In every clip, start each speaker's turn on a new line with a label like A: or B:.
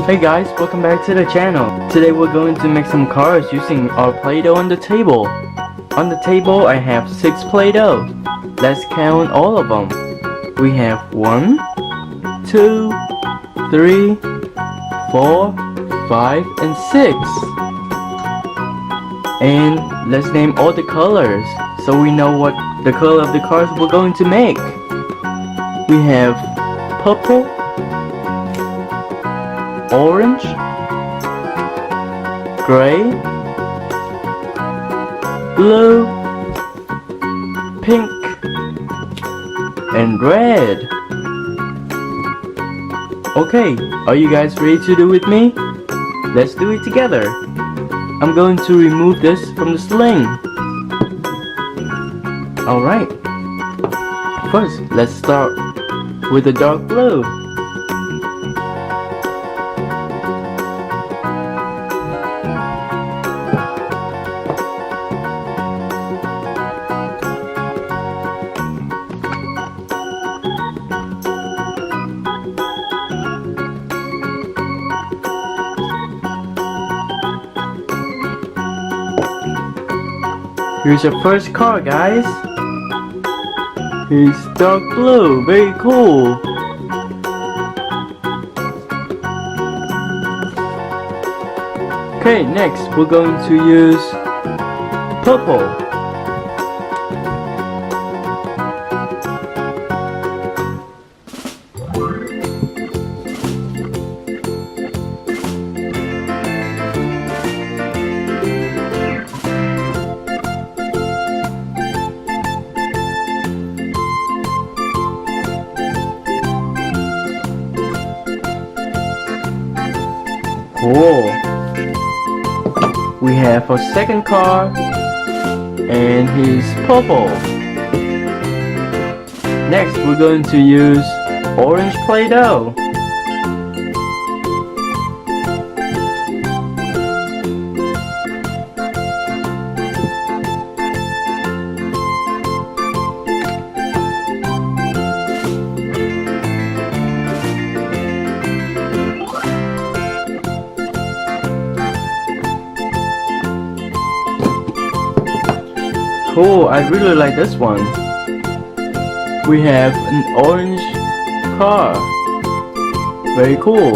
A: Hey guys, welcome back to the channel. Today we're going to make some cars using our Play-doh on the table. On the table I have 6 Play-doh. Let's count all of them. We have 1, 2, 3, 4, 5, and 6. And let's name all the colors so we know what the color of the cars we're going to make. We have purple, orange, gray, blue, pink, and red. Okay, are you guys ready to do it with me? Let's do it together. I'm going to remove this from the sling. Alright. First, let's start with the dark blue. Here's your first car, guys. It's dark blue, very cool. Okay, next we're going to use purple. Cool. We have our second car, and he's purple. Next, we're going to use orange Play-doh. Cool, I really like this one. We have an orange car. Very cool.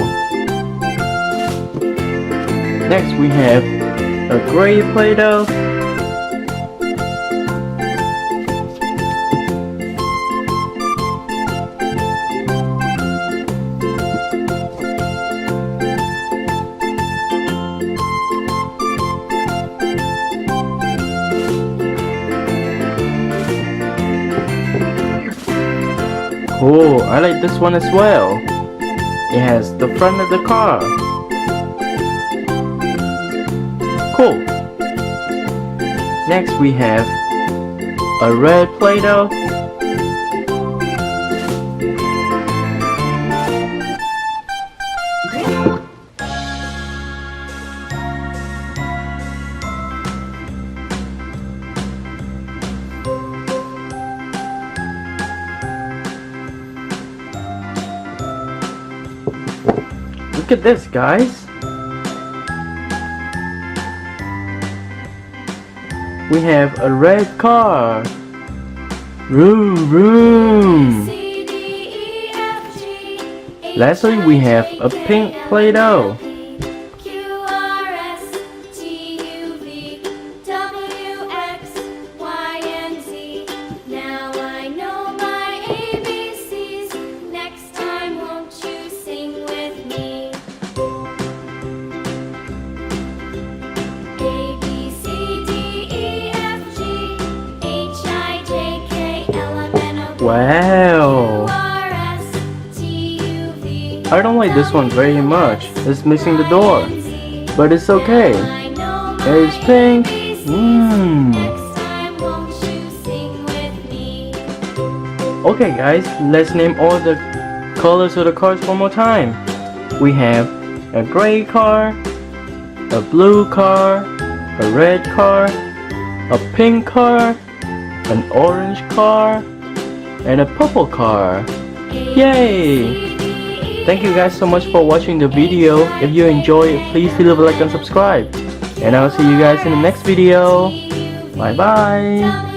A: Next we have a gray Play-doh. Cool, I like this one as well. It has the front of the car. Cool. Next we have a red Play-doh. Look at this, guys. We have a red car. Vroom, vroom. Lastly, we have a pink Play-doh. Wow! I don't like this one very much. It's missing the door. But it's okay. It's pink. Okay guys, let's name all the colors of the cars one more time. We have a gray car, a blue car, a red car, a pink car, an orange car, and a purple car. Yay! Thank you guys so much for watching the video. If you enjoy it, please leave a like and subscribe. And I'll see you guys in the next video. Bye bye.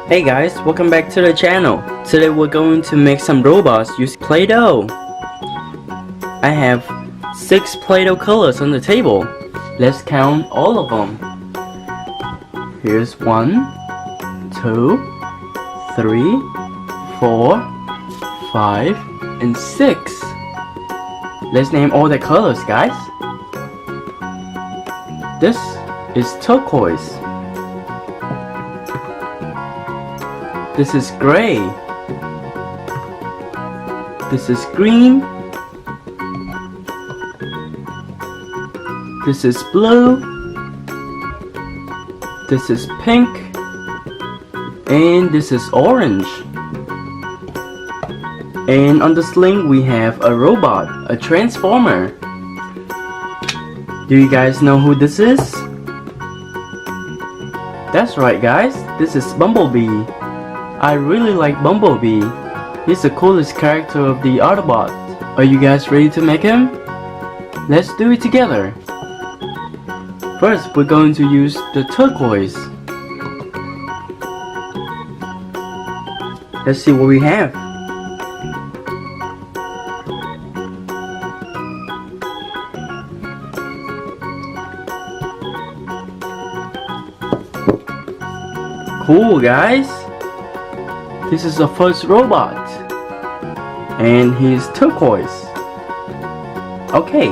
A: Hey guys, welcome back to the channel. Today we're going to make some robots using Play-doh. I have 6 Play-doh colors on the table. Let's count all of them. Here's 1, 2, 3, 4, 5, and 6. Let's name all the colors, guys. This is turquoise. This is gray. This is green. This is blue. This is pink. And this is orange. And on the sling we have a robot, a transformer. Do you guys know who this is? That's right guys, this is Bumblebee. I really like Bumblebee. He's the coolest character of the Autobot. Are you guys ready to make him? Let's do it together. First, we're going to use the turquoise. Let's see what we have. Cool, guys. This is the first robot. And he's turquoise. Okay.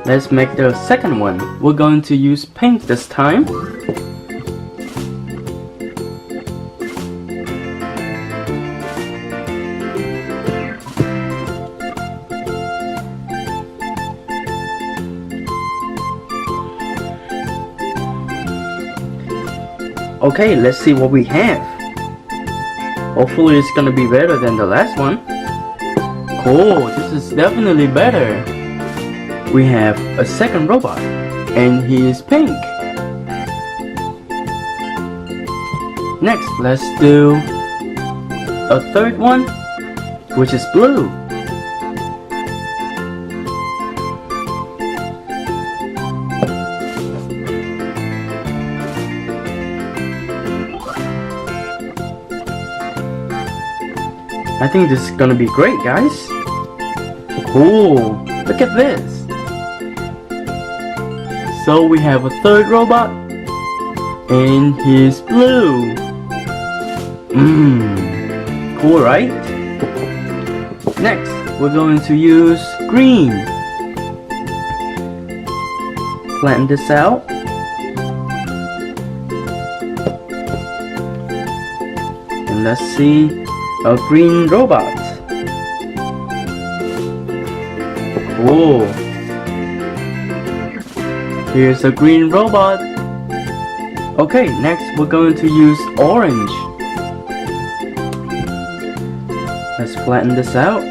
A: Let's make the second one. We're going to use pink this time. Okay, let's see what we have. Hopefully it's gonna be better than the last one. Cool, this is definitely better. We have a second robot, and he is pink. Next, let's do a third one, which is blue. I think this is gonna be great, guys. Cool, look at this. So we have a third robot, and he's blue. Cool, right? Next, we're going to use green. Flatten this out. And let's see a green robot. Cool. Here's a green robot. Okay, next we're going to use orange. Let's flatten this out.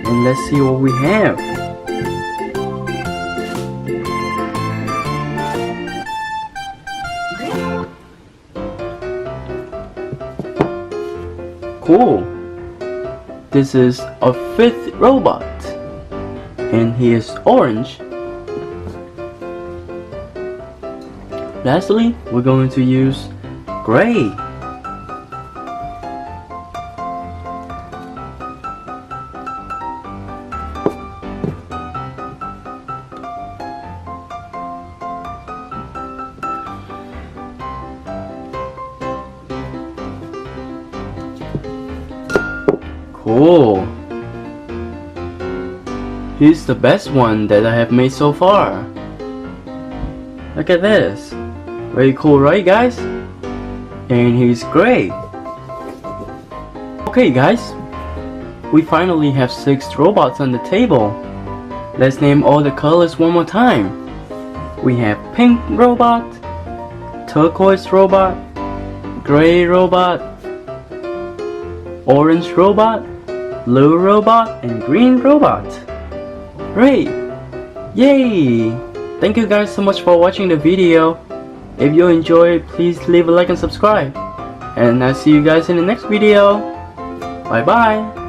A: And let's see what we have. Cool. This is a 5th robot. And he is orange. Lastly, we're going to use gray. Cool. He's the best one that I have made so far. Look at this. Very cool, right guys? And he's gray. Okay guys, we finally have 6 robots on the table. Let's name all the colors one more time. We have pink robot, turquoise robot, gray robot, orange robot, blue robot, and green robot. Great! Yay! Thank you guys so much for watching the video. If you enjoyed, please leave a like and subscribe. And I'll see you guys in the next video. Bye bye.